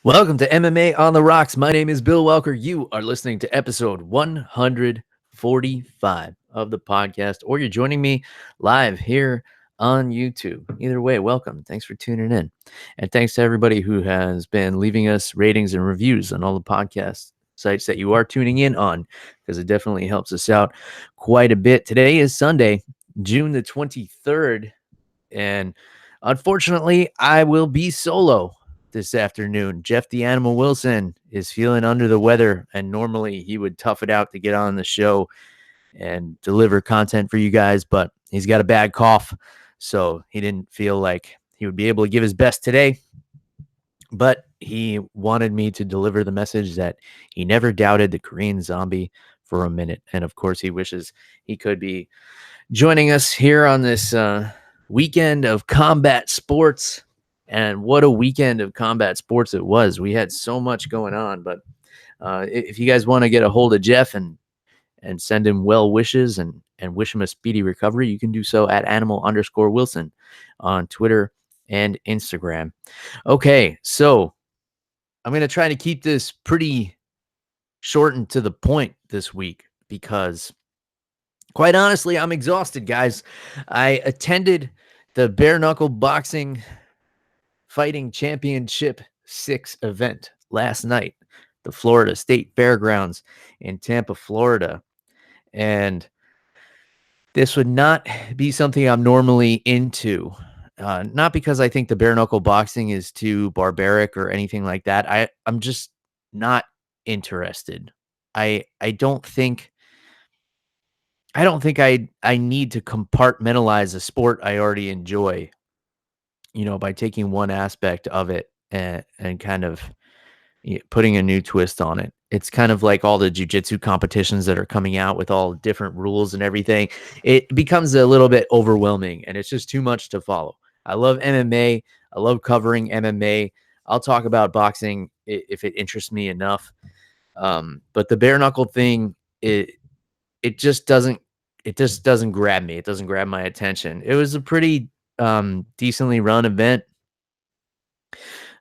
Welcome to MMA on the Rocks. My name is Bill Welker. You are listening to episode 145 of the podcast, or you're joining me live here on YouTube. Either way, welcome. Thanks for tuning in. And thanks to everybody who has been leaving us ratings and reviews on all the podcast sites that you are tuning in on, because it definitely helps us out quite a bit. Today is Sunday, June the 23rd, and unfortunately, I will be solo this afternoon. Jeff the Animal Wilson is feeling under the weather, and normally he would tough it out to get on the show and deliver content for you guys, but he's got a bad cough, so he didn't feel like he would be able to give his best today. But he wanted me to deliver the message that he never doubted the Korean Zombie for a minute. And of course, he wishes he could be joining us here on this weekend of combat sports. And what a weekend of combat sports it was. We had so much going on. But if you guys want to get a hold of Jeff and send him well wishes and wish him a speedy recovery, you can do so at animal_Wilson on Twitter and Instagram. Okay, so I'm going to try to keep this pretty short and to the point this week because, quite honestly, I'm exhausted, guys. I attended the Bare Knuckle Fighting Championship 6 event last night, the Florida State Fairgrounds in Tampa, Florida. And this would not be something I'm normally into. Not because I think the bare knuckle boxing is too barbaric or anything like that. I'm just not interested. I don't think I need to compartmentalize a sport I already enjoy, by taking one aspect of it and kind of putting a new twist on it. It's kind of like all the jiu-jitsu competitions that are coming out with all different rules and everything. It becomes a little bit overwhelming and it's just too much to follow. I love MMA. I love covering MMA. I'll talk about boxing if it interests me enough. But the bare knuckle thing, it just doesn't grab me. It doesn't grab my attention. It was a pretty decently run event.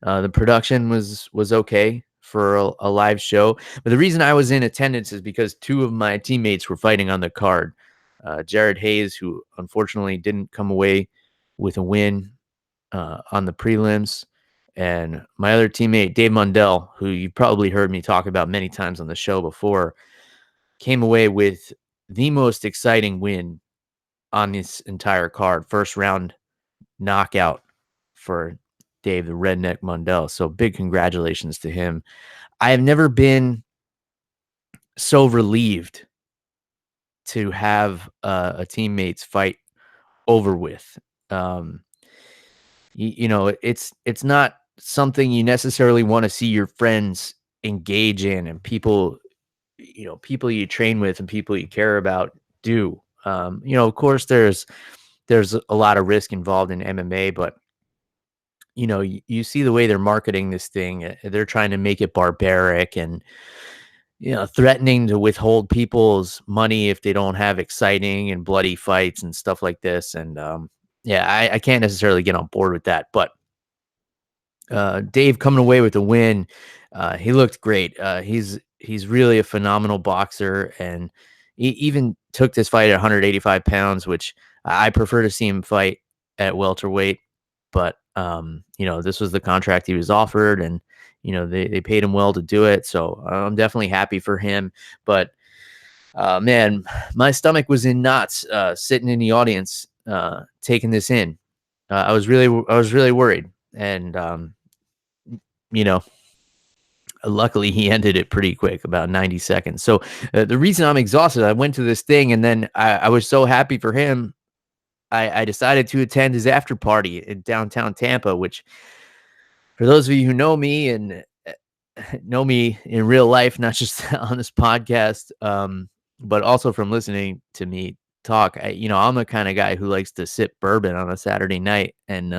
The production was okay for a live show. But the reason I was in attendance is because two of my teammates were fighting on the card. Jared Hayes, who unfortunately didn't come away with a win on the prelims, and my other teammate, Dave Mundell, who you've probably heard me talk about many times on the show before, came away with the most exciting win on this entire card. First round knockout for Dave, the Redneck Mundell. So big congratulations to him. I have never been so relieved to have a teammate's fight over with. It's not something you necessarily want to see your friends engage in, and people you train with and people you care about do. Of course there's a lot of risk involved in MMA, but you see the way they're marketing this thing. They're trying to make it barbaric and, threatening to withhold people's money if they don't have exciting and bloody fights and stuff like this. And, I can't necessarily get on board with that, but, Dave coming away with a win. He looked great. He's really a phenomenal boxer, and he even took this fight at 185 pounds, which I prefer to see him fight at welterweight. But, this was the contract he was offered, and, they paid him well to do it. So I'm definitely happy for him. But, man, my stomach was in knots sitting in the audience taking this in. I was really worried. And, luckily he ended it pretty quick, about 90 seconds. So the reason I'm exhausted, I went to this thing and then I was so happy for him. I decided to attend his after party in downtown Tampa, which, for those of you who know me and know me in real life, not just on this podcast, but also from listening to me talk, I'm the kind of guy who likes to sip bourbon on a Saturday night and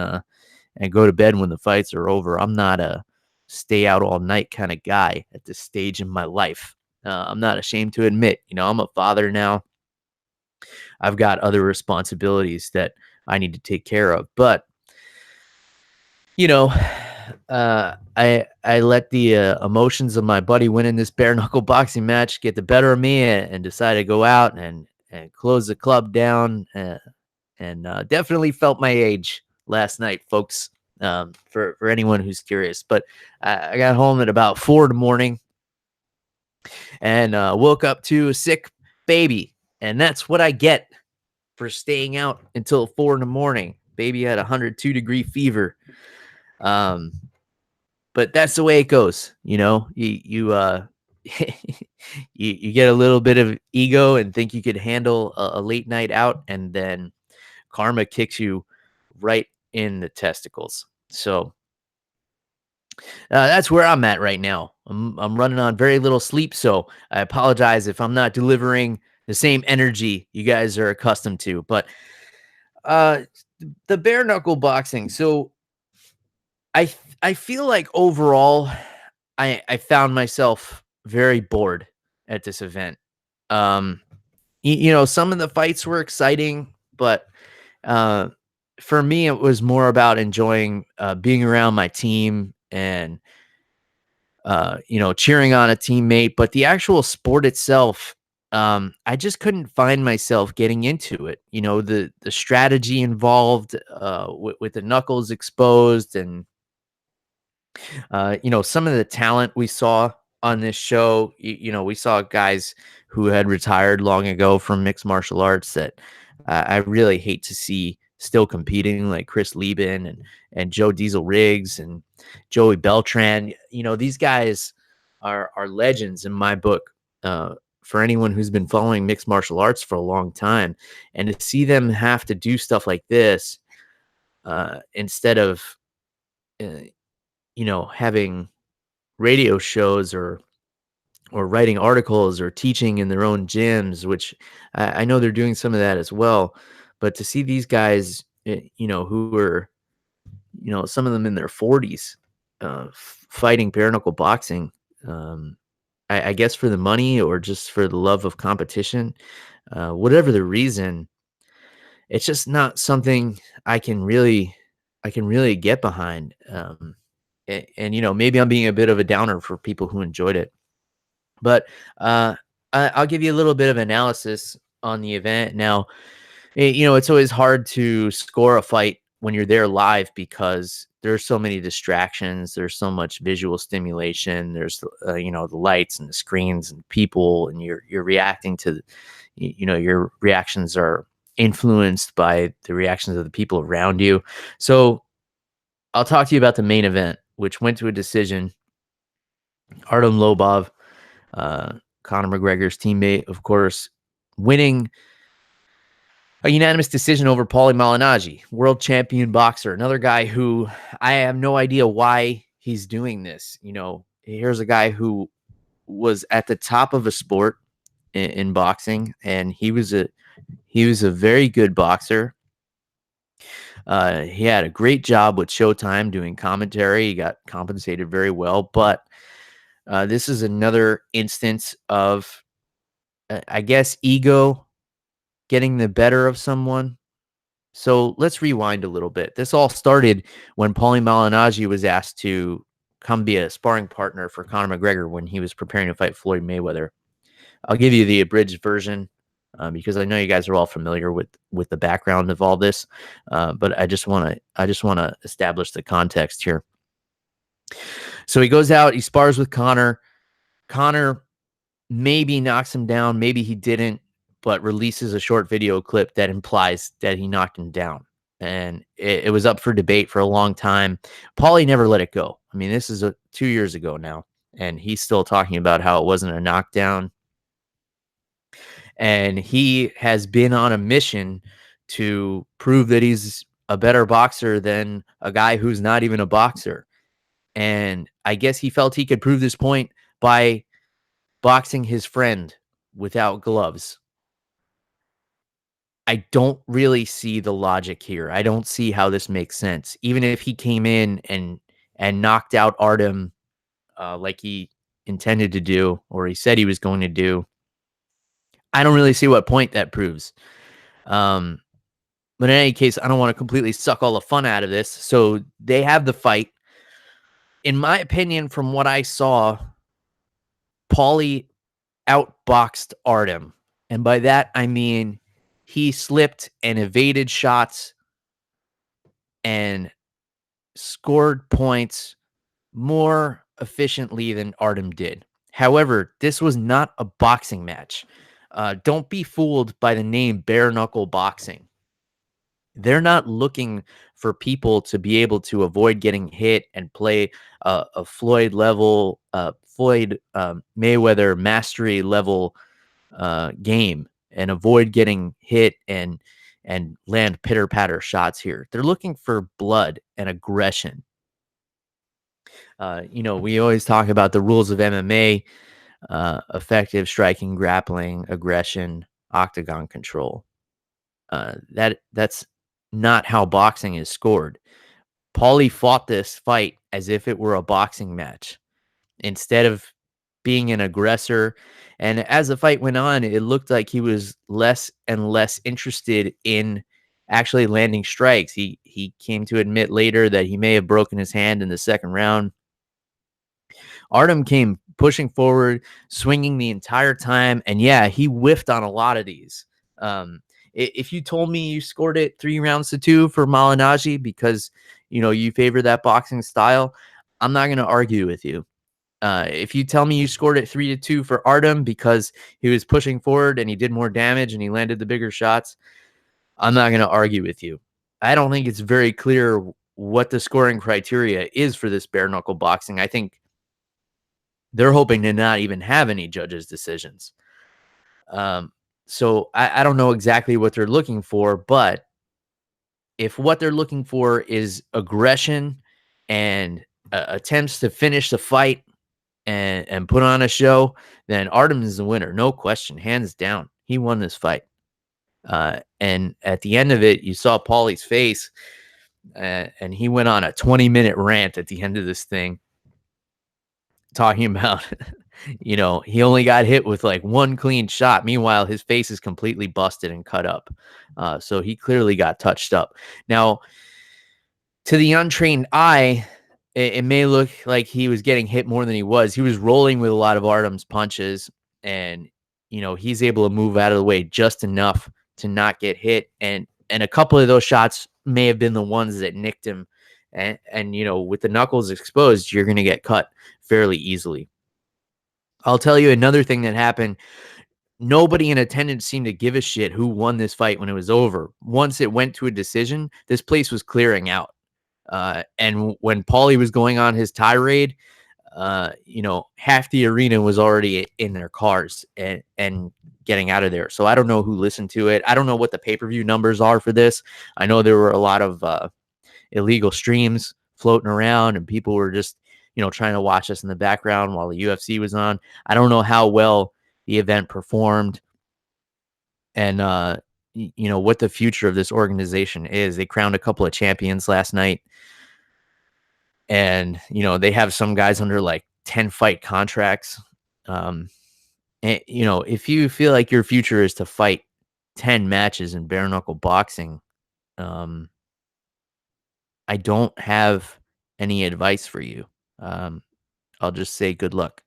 go to bed when the fights are over. I'm not a stay out all night kind of guy at this stage in my life. I'm not ashamed to admit, I'm a father now. I've got other responsibilities that I need to take care of. But, I let the emotions of my buddy winning this bare knuckle boxing match get the better of me, and decided to go out and close the club down, and definitely felt my age last night, folks. For anyone who's curious, but I got home at about 4 in the morning and woke up to a sick baby, and that's what I get for staying out until 4 in the morning. Baby had 102-degree fever. But that's the way it goes. You get a little bit of ego and think you could handle a late night out, and then karma kicks you right in the testicles. So that's where I'm at right now. I'm running on very little sleep, so I apologize if I'm not delivering the same energy you guys are accustomed to. But the bare knuckle boxing. So I feel like overall, I found myself very bored at this event. Um, some of the fights were exciting, but uh, for me, it was more about enjoying being around my team and cheering on a teammate. But the actual sport itself, I just couldn't find myself getting into it. The strategy involved with the knuckles exposed, and some of the talent we saw on this show. We saw guys who had retired long ago from mixed martial arts that I really hate to see still competing, like Chris Leben and Joe Diesel Riggs and Joey Beltran. These guys are legends in my book. For anyone who's been following mixed martial arts for a long time, and to see them have to do stuff like this instead of having radio shows or writing articles or teaching in their own gyms, which I know they're doing some of that as well. But to see these guys, who are, some of them in their 40s, fighting bare knuckle boxing, I guess for the money or just for the love of competition, whatever the reason, it's just not something I can really get behind. And maybe I'm being a bit of a downer for people who enjoyed it. But I'll give you a little bit of analysis on the event. Now, it's always hard to score a fight when you're there live because there's so many distractions. There's so much visual stimulation. There's the lights and the screens and people, and you're reacting to, your reactions are influenced by the reactions of the people around you. So I'll talk to you about the main event, which went to a decision. Artem Lobov, Conor McGregor's teammate, of course, winning a unanimous decision over Palie Malignaggi, world champion boxer, another guy who I have no idea why he's doing this. Here's a guy who was at the top of a sport in boxing, and he was a very good boxer. He had a great job with Showtime doing commentary. He got compensated very well, but this is another instance of, I guess, ego getting the better of someone. So let's rewind a little bit. This all started when Palie Malignaggi was asked to come be a sparring partner for Conor McGregor when he was preparing to fight Floyd Mayweather. I'll give you the abridged version because I know you guys are all familiar with the background of all this, but I just want to establish the context here. So he goes out, he spars with Conor. Conor maybe knocks him down, maybe he didn't, but releases a short video clip that implies that he knocked him down. And it was up for debate for a long time. Palie never let it go. I mean, this is 2 years ago now, and he's still talking about how it wasn't a knockdown. And he has been on a mission to prove that he's a better boxer than a guy who's not even a boxer. And I guess he felt he could prove this point by boxing his friend without gloves. I don't really see the logic here. I don't see how this makes sense. Even if he came in and knocked out Artem like he intended to do, or he said he was going to do, I don't really see what point that proves. But in any case, I don't want to completely suck all the fun out of this. So they have the fight. In my opinion, from what I saw, Palie outboxed Artem. And by that, I mean he slipped and evaded shots and scored points more efficiently than Artem did. However, this was not a boxing match. Don't be fooled by the name bare knuckle boxing. They're not looking for people to be able to avoid getting hit and play a Floyd level, Floyd Mayweather mastery level game and avoid getting hit and land pitter patter shots here. They're looking for blood and aggression. We always talk about the rules of MMA: effective striking, grappling, aggression, octagon control. That's not how boxing is scored. Palie fought this fight as if it were a boxing match instead of being an aggressor. And as the fight went on, it looked like he was less and less interested in actually landing strikes. He came to admit later that he may have broken his hand in the second round. Artem came pushing forward, swinging the entire time. And yeah, he whiffed on a lot of these. If you told me you scored it 3-2 for Malignaggi because, you favor that boxing style, I'm not going to argue with you. If you tell me you scored it 3-2 for Artem because he was pushing forward and he did more damage and he landed the bigger shots, I'm not going to argue with you. I don't think it's very clear what the scoring criteria is for this bare knuckle boxing. I think they're hoping to not even have any judges' decisions. So I don't know exactly what they're looking for, but if what they're looking for is aggression and attempts to finish the fight and put on a show, then Artem is the winner. No question, hands down. He won this fight. And at the end of it, you saw Paulie's face, and he went on a 20-minute rant at the end of this thing, talking about, he only got hit with like one clean shot. Meanwhile, his face is completely busted and cut up. So he clearly got touched up. Now, to the untrained eye, it may look like he was getting hit more than he was. He was rolling with a lot of Artem's punches, and he's able to move out of the way just enough to not get hit. And a couple of those shots may have been the ones that nicked him. And with the knuckles exposed, you're going to get cut fairly easily. I'll tell you another thing that happened. Nobody in attendance seemed to give a shit who won this fight when it was over. Once it went to a decision, this place was clearing out. And when Palie was going on his tirade, half the arena was already in their cars and getting out of there. So I don't know who listened to it. I don't know what the pay-per-view numbers are for this. I know there were a lot of illegal streams floating around and people were just, trying to watch us in the background while the UFC was on. I don't know how well the event performed and, what the future of this organization is. They crowned a couple of champions last night. And, they have some guys under like 10 fight contracts. And, if you feel like your future is to fight 10 matches in bare knuckle boxing, I don't have any advice for you. I'll just say good luck.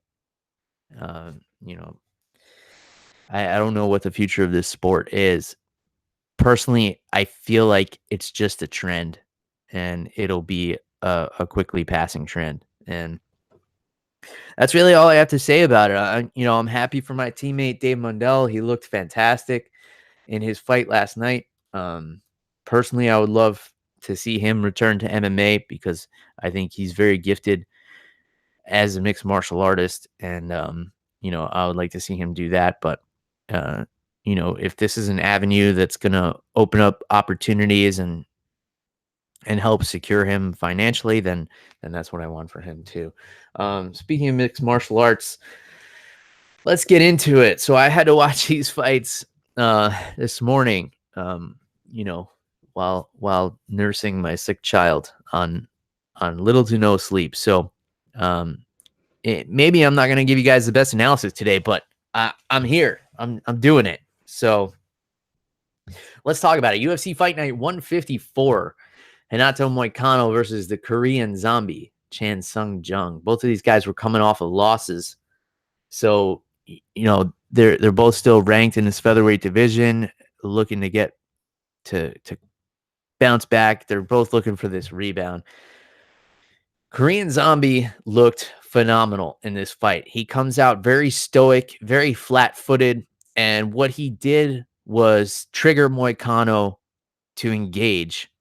I don't know what the future of this sport is. Personally, I feel like it's just a trend and it'll be a quickly passing trend. And that's really all I have to say about it. I'm happy for my teammate, Dave Mundell. He looked fantastic in his fight last night. Personally, I would love to see him return to MMA because I think he's very gifted as a mixed martial artist. And, I would like to see him do that. But, if this is an avenue that's going to open up opportunities and help secure him financially, then that's what I want for him too. Speaking of mixed martial arts, let's get into it. So I had to watch these fights this morning, while nursing my sick child on little to no sleep. So maybe I'm not going to give you guys the best analysis today, but I'm here. I'm doing it. So let's talk about it. UFC Fight Night 154. Renato Moicano versus the Korean Zombie. Sung Jung. Both of these guys were coming off of losses. So, they're both still ranked in this featherweight division, looking to get to bounce back. They're both looking for this rebound. Korean Zombie looked phenomenal in this fight. He comes out very stoic, very flat-footed, and what he did was trigger Moicano to engage.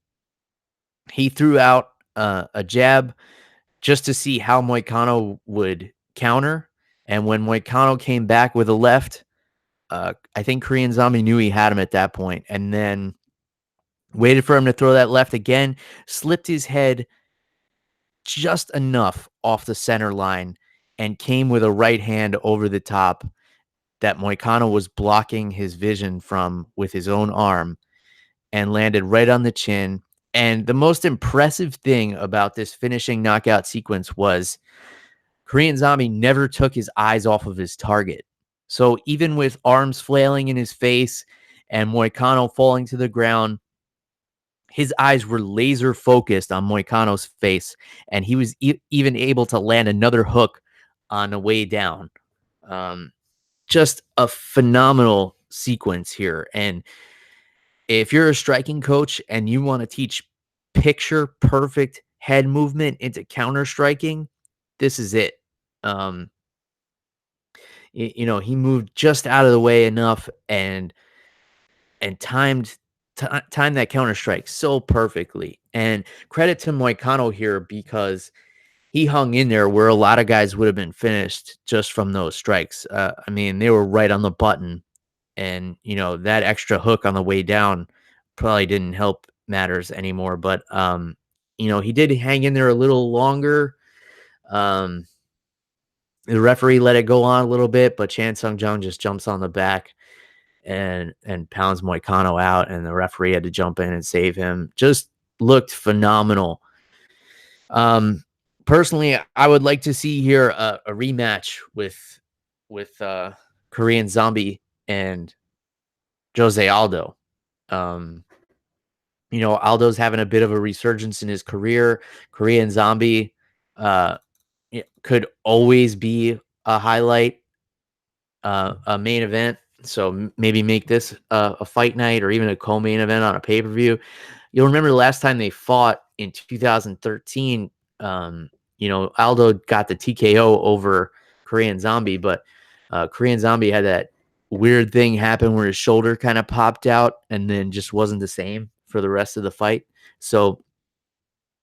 He threw out a jab just to see how Moicano would counter, and when Moicano came back with a left, I think Korean Zombie knew he had him at that point, and then waited for him to throw that left again, slipped his head just enough off the center line, and came with a right hand over the top that Moicano was blocking his vision from with his own arm, and landed right on the chin. And the most impressive thing about this finishing knockout sequence was Korean Zombie never took his eyes off of his target. So even with arms flailing in his face and Moicano falling to the ground, his eyes were laser focused on Moicano's face, and he was even able to land another hook on the way down. Just a phenomenal sequence here. And if you're a striking coach and you want to teach picture perfect head movement into counter striking, this is it. He moved just out of the way enough and timed that counter strike so perfectly. And credit to Moicano here, because he hung in there where a lot of guys would have been finished just from those strikes. They were right on the button, and that extra hook on the way down probably didn't help matters anymore. But he did hang in there a little longer. The referee let it go on a little bit, but Sung Jung just jumps on the back and pounds Moicano out, and the referee had to jump in and save him. Just looked phenomenal. Personally, I would like to see here a rematch with Korean Zombie and Jose Aldo. Aldo's having a bit of a resurgence in his career. Korean Zombie could always be a highlight, a main event. So maybe make this a fight night or even a co-main event on a pay-per-view. You'll remember the last time they fought in 2013, Aldo got the TKO over Korean Zombie, but Korean Zombie had that weird thing happen where his shoulder kind of popped out and then just wasn't the same for the rest of the fight. So,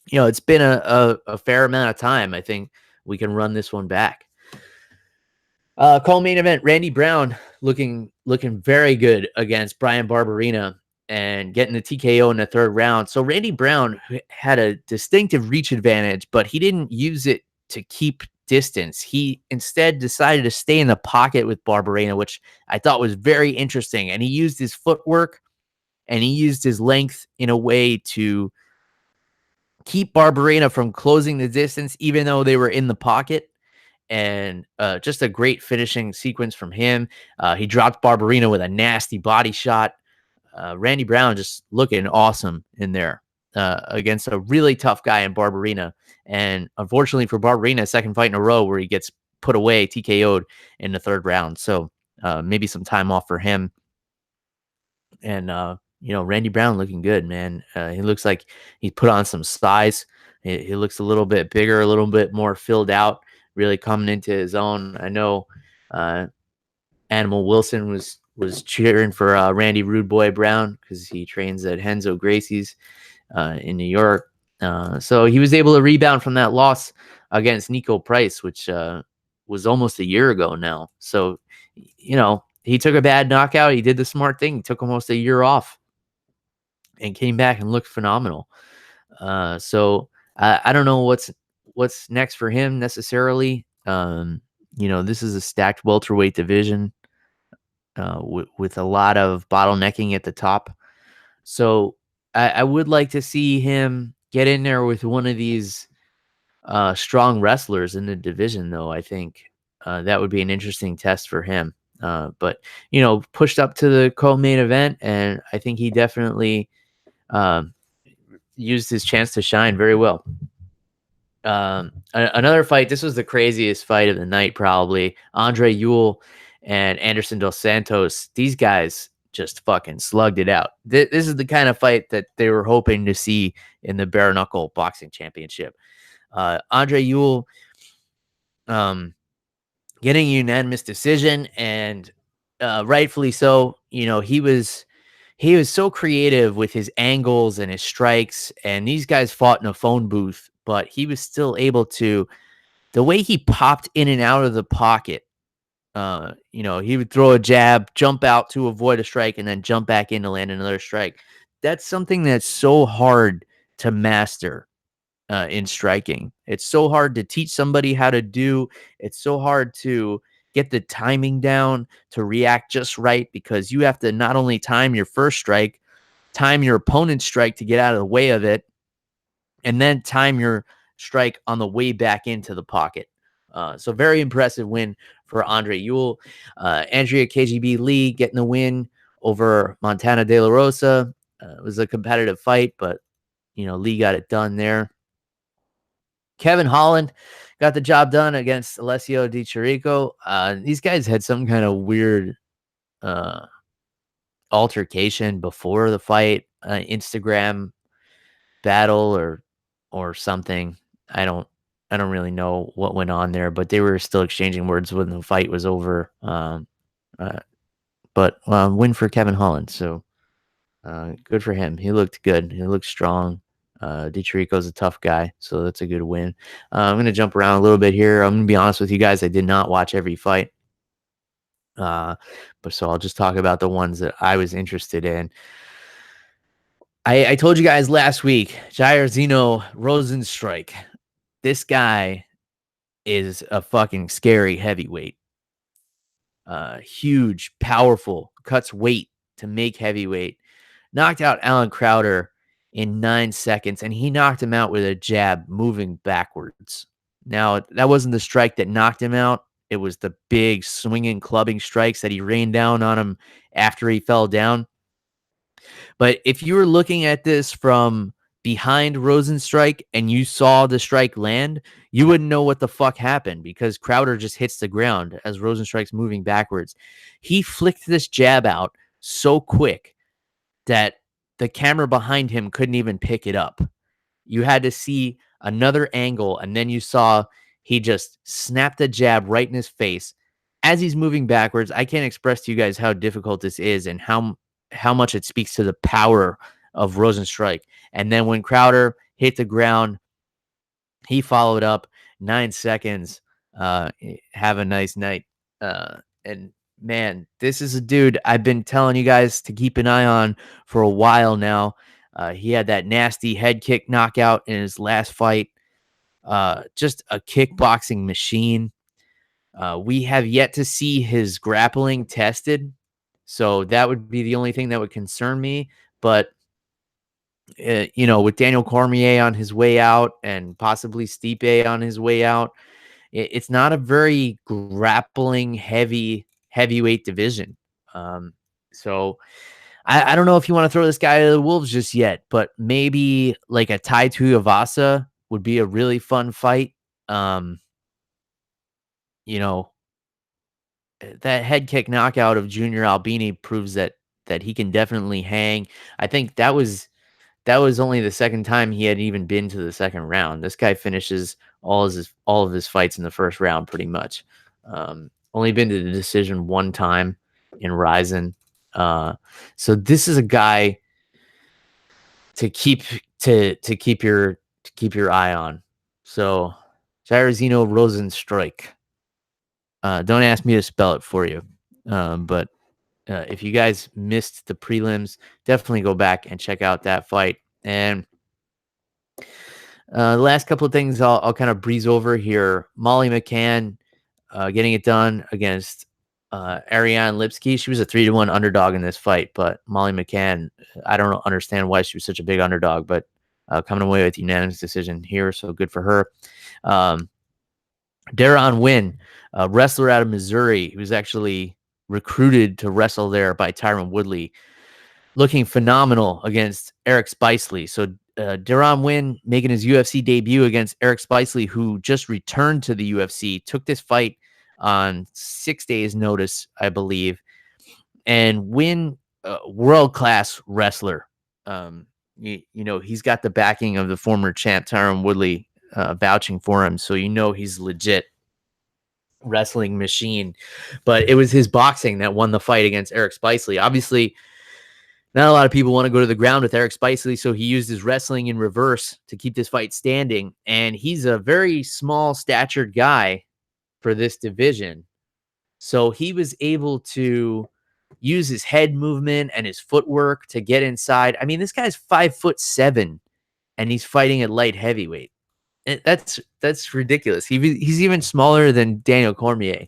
it's been a fair amount of time. I think we can run this one back. Co-main event, Randy Brown looking very good against Brian Barbarena and getting the TKO in the third round. So Randy Brown had a distinctive reach advantage, but he didn't use it to keep distance. He instead decided to stay in the pocket with Barbarena, which I thought was very interesting. And he used his footwork and he used his length in a way to keep Barbarena from closing the distance, even though they were in the pocket. And just a great finishing sequence from him. He dropped Barbarena with a nasty body shot. Randy Brown just looking awesome in there against a really tough guy in Barbarena. And unfortunately for Barbarena, second fight in a row where he gets put away, TKO'd in the third round. So maybe some time off for him. And, Randy Brown looking good, man. He looks like he put on some size. He looks a little bit bigger, a little bit more filled out, really coming into his own. I know Animal Wilson was cheering for Randy Rude Boy Brown because he trains at Renzo Gracie's in New York. So he was able to rebound from that loss against Nico Price, which was almost a year ago now. So, he took a bad knockout. He did the smart thing. He took almost a year off and came back and looked phenomenal. So I don't know what's next for him necessarily. This is a stacked welterweight division with a lot of bottlenecking at the top. So I would like to see him get in there with one of these strong wrestlers in the division, though. I think that would be an interesting test for him. But, pushed up to the co-main event, and I think he definitely used his chance to shine very well. Another fight. This was the craziest fight of the night, probably. Andre Ewell and Anderson dos Santos. These guys just fucking slugged it out. This is the kind of fight that they were hoping to see in the Bare Knuckle Boxing Championship. Andre Ewell getting a unanimous decision, and rightfully so. You know, he was so creative with his angles and his strikes, and these guys fought in a phone booth, but he was still able to, the way he popped in and out of the pocket. You know, he would throw a jab, jump out to avoid a strike, and then jump back in to land another strike. That's something that's so hard to master in striking. It's so hard to teach somebody how to do. It's so hard to get the timing down, to react just right, because you have to not only time your first strike, time your opponent's strike to get out of the way of it, and then time your strike on the way back into the pocket. So very impressive win for Andre Ewell. Andrea KGB Lee getting the win over Montana De La Rosa. It was a competitive fight, but, you know, Lee got it done there. Kevin Holland got the job done against Alessio Di Chirico. These guys had some kind of weird altercation before the fight, Instagram battle or something. I don't really know what went on there, but they were still exchanging words when the fight was over. But win for Kevin Holland. So good for him. He looked good. He looked strong. Di Chirico's a tough guy, so that's a good win. I'm going to jump around a little bit here. I'm going to be honest with you guys. I did not watch every fight. But so I'll just talk about the ones that I was interested in. I told you guys last week, Jairzinho Rozenstruik. This guy is a fucking scary heavyweight. Huge, powerful, cuts weight to make heavyweight. Knocked out Allan Crowder in 9 seconds, and he knocked him out with a jab moving backwards. Now, that wasn't the strike that knocked him out. It was the big swinging, clubbing strikes that he rained down on him after he fell down. But if you were looking at this from behind Rozenstruik and you saw the strike land, you wouldn't know what the fuck happened, because Crowder just hits the ground as Rozenstruik's moving backwards. He flicked this jab out so quick that the camera behind him couldn't even pick it up. You had to see another angle, and then you saw he just snapped the jab right in his face as he's moving backwards. I can't express to you guys how difficult this is and how much it speaks to the power of Rozenstruik. And then when Crowder hit the ground, he followed up 9 seconds. Have a nice night. And man, this is a dude I've been telling you guys to keep an eye on for a while now. He had that nasty head kick knockout in his last fight. Just a kickboxing machine. We have yet to see his grappling tested, so that would be the only thing that would concern me. But you know, with Daniel Cormier on his way out and possibly Stipe on his way out, it's not a very grappling heavyweight division. So I don't know if you want to throw this guy to the wolves just yet, but maybe like a Tai Tuivasa would be a really fun fight. You know, that head kick knockout of Junior Albini proves that he can definitely hang. I think that was only the second time he had even been to the second round. This guy finishes all of his fights in the first round pretty much. Only been to the decision one time in Ryzen. So this is a guy to keep your eye on. So Jairzinho Rozenstruik. Don't ask me to spell it for you. But if you guys missed the prelims, definitely go back and check out that fight. And the last couple of things I'll kind of breeze over here. Molly McCann getting it done against Ariane Lipsky. She was a 3-1 underdog in this fight, but Molly McCann, I don't understand why she was such a big underdog, but coming away with unanimous decision here, so good for her. Deron Wynn, a wrestler out of Missouri, he was actually recruited to wrestle there by Tyron Woodley, looking phenomenal against Eric Spicely. So Deron Winn making his UFC debut against Eric Spicely, who just returned to the UFC, took this fight on 6 days' notice, I believe. And Winn, world-class wrestler. He's got the backing of the former champ, Tyron Woodley, vouching for him. So he's legit wrestling machine. But it was his boxing that won the fight against Eric Spicely. Obviously, not a lot of people want to go to the ground with Eric Spicely, so he used his wrestling in reverse to keep this fight standing. And he's a very small statured guy for this division. So he was able to use his head movement and his footwork to get inside. I mean, this guy's 5'7", and he's fighting at light heavyweight. That's ridiculous. He's even smaller than Daniel Cormier.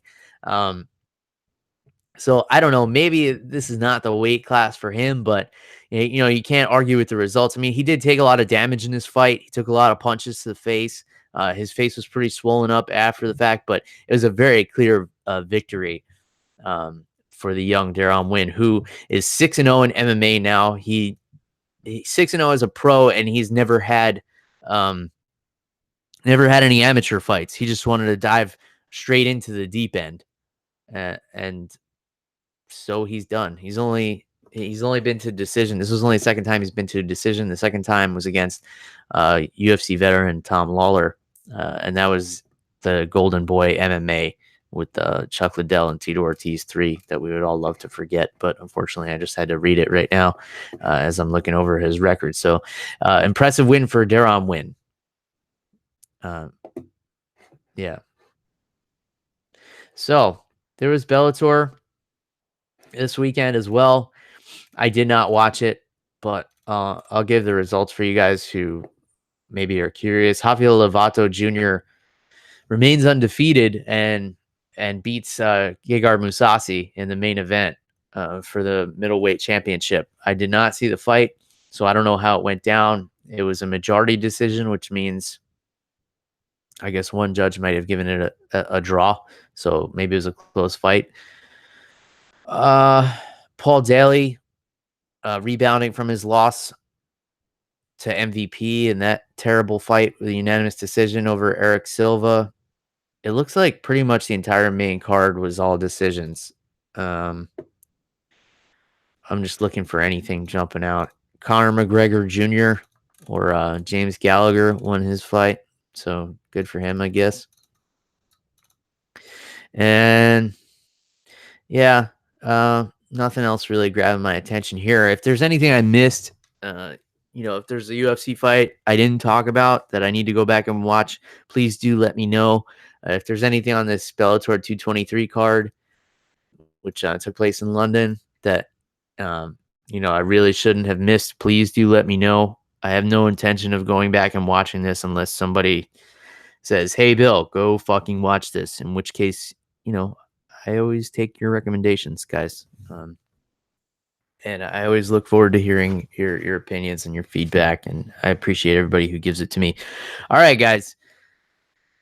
So I don't know. Maybe this is not the weight class for him, but you can't argue with the results. I mean, he did take a lot of damage in this fight. He took a lot of punches to the face. His face was pretty swollen up after the fact, but it was a very clear victory for the young Deron Winn, who is 6-0 in MMA now. He's 6-0 as a pro, and he's never had any amateur fights. He just wanted to dive straight into the deep end, and so he's done. He's only been to decision. This was only the second time he's been to a decision. The second time was against UFC veteran Tom Lawler, and that was the Golden Boy MMA with Chuck Liddell and Tito Ortiz 3 that we would all love to forget. But unfortunately, I just had to read it right now as I'm looking over his record. So impressive win for Deron Winn. Yeah. So there was Bellator this weekend as well. I did not watch it, but I'll give the results for you guys who maybe are curious. Rafael Lovato Jr. remains undefeated and beats Gegard Mousasi in the main event for the middleweight championship. I did not see the fight, so I don't know how it went down. It was a majority decision, which means I guess one judge might have given it a draw, so maybe it was a close fight. Paul Daly rebounding from his loss to MVP in that terrible fight with a unanimous decision over Eric Silva. It looks like pretty much the entire main card was all decisions. I'm just looking for anything jumping out. Conor McGregor Jr. or James Gallagher won his fight, so good for him, I guess. And yeah, nothing else really grabbing my attention here. If there's anything I missed, if there's a UFC fight I didn't talk about that I need to go back and watch, please do let me know. If there's anything on this Bellator 223 card, which took place in London, that I really shouldn't have missed, please do let me know. I have no intention of going back and watching this unless somebody says, "Hey, Bill, go fucking watch this." In which case, I always take your recommendations, guys. And I always look forward to hearing your opinions and your feedback, and I appreciate everybody who gives it to me. All right, guys.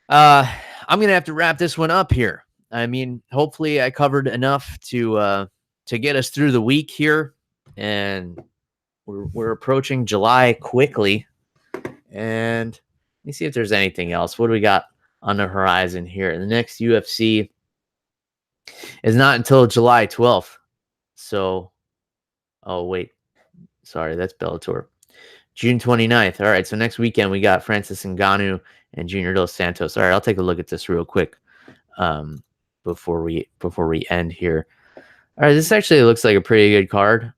I'm gonna have to wrap this one up here. I mean, hopefully I covered enough to get us through the week here, and we're approaching July quickly. And let me see if there's anything else. What do we got on the horizon here? The next UFC is not until July 12th. So, oh wait, sorry, that's Bellator. June 29th. All right, so next weekend we got Francis Ngannou and Junior Dos Santos. All right, I'll take a look at this real quick before we end here. All right, this actually looks like a pretty good card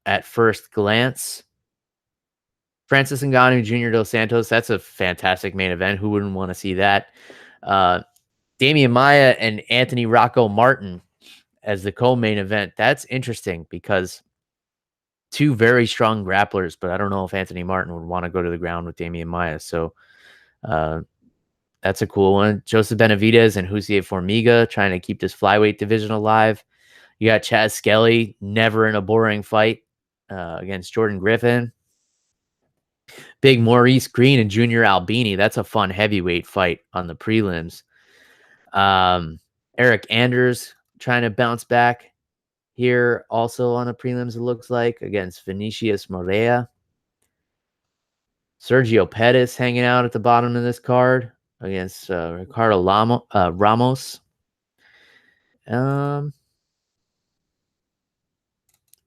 at first glance. Francis Ngannou, Junior Dos Santos, that's a fantastic main event. Who wouldn't want to see that? Damian Maia and Anthony Rocco Martin as the co-main event. That's interesting because two very strong grapplers, but I don't know if Anthony Martin would want to go to the ground with Damian Maia. So that's a cool one. Joseph Benavidez and Jose Formiga trying to keep this flyweight division alive. You got Chaz Skelly, never in a boring fight against Jordan Griffin. Big Maurice Green and Junior Albini. That's a fun heavyweight fight on the prelims. Eric Anders trying to bounce back. here also on the prelims, it looks like, against Vinicius Morea. Sergio Pettis hanging out at the bottom of this card against Ricardo Ramos.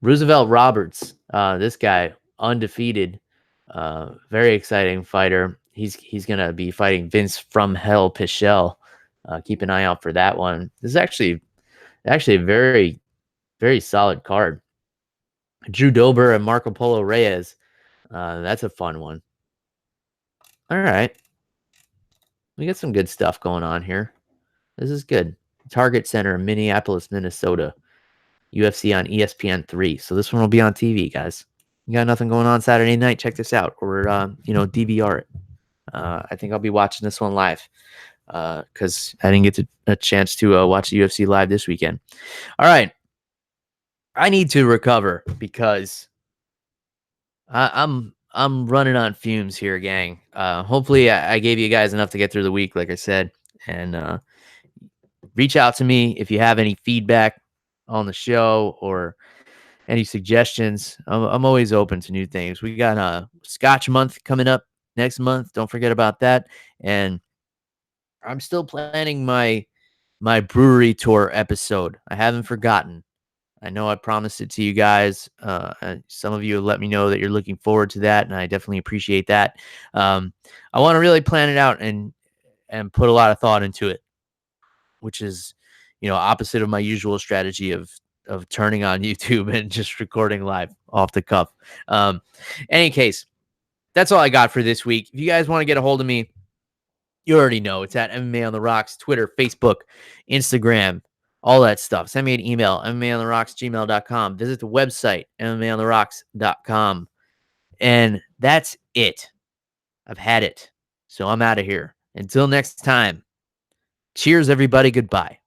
Roosevelt Roberts, this guy, undefeated, very exciting fighter. He's gonna be fighting Vince from Hell Pichel. Keep an eye out for that one. This is actually a very, very solid card. Drew Dober and Marco Polo Reyes. That's a fun one. All right. We got some good stuff going on here. This is good. Target Center, Minneapolis, Minnesota. UFC on ESPN 3. So this one will be on TV, guys. You got nothing going on Saturday night? Check this out. Or, DVR it. I think I'll be watching this one live because I didn't get a chance to watch the UFC live this weekend. All right. I need to recover because I'm running on fumes here, gang. Hopefully I gave you guys enough to get through the week, like I said. And reach out to me if you have any feedback on the show or any suggestions. I'm always open to new things. We got a Scotch month coming up next month. Don't forget about that. And I'm still planning my brewery tour episode. I haven't forgotten. I know I promised it to you guys. Some of you have let me know that you're looking forward to that, and I definitely appreciate that. I want to really plan it out and put a lot of thought into it, which is, opposite of my usual strategy of turning on YouTube and just recording live off the cuff. Any case, that's all I got for this week. If you guys want to get a hold of me, you already know it's at MMA on the Rocks, Twitter, Facebook, Instagram, all that stuff. Send me an email, MMAonTheRocks@gmail.com. Visit the website, MMAonTheRocks.com. And that's it. I've had it. So I'm out of here. Until next time, cheers, everybody. Goodbye.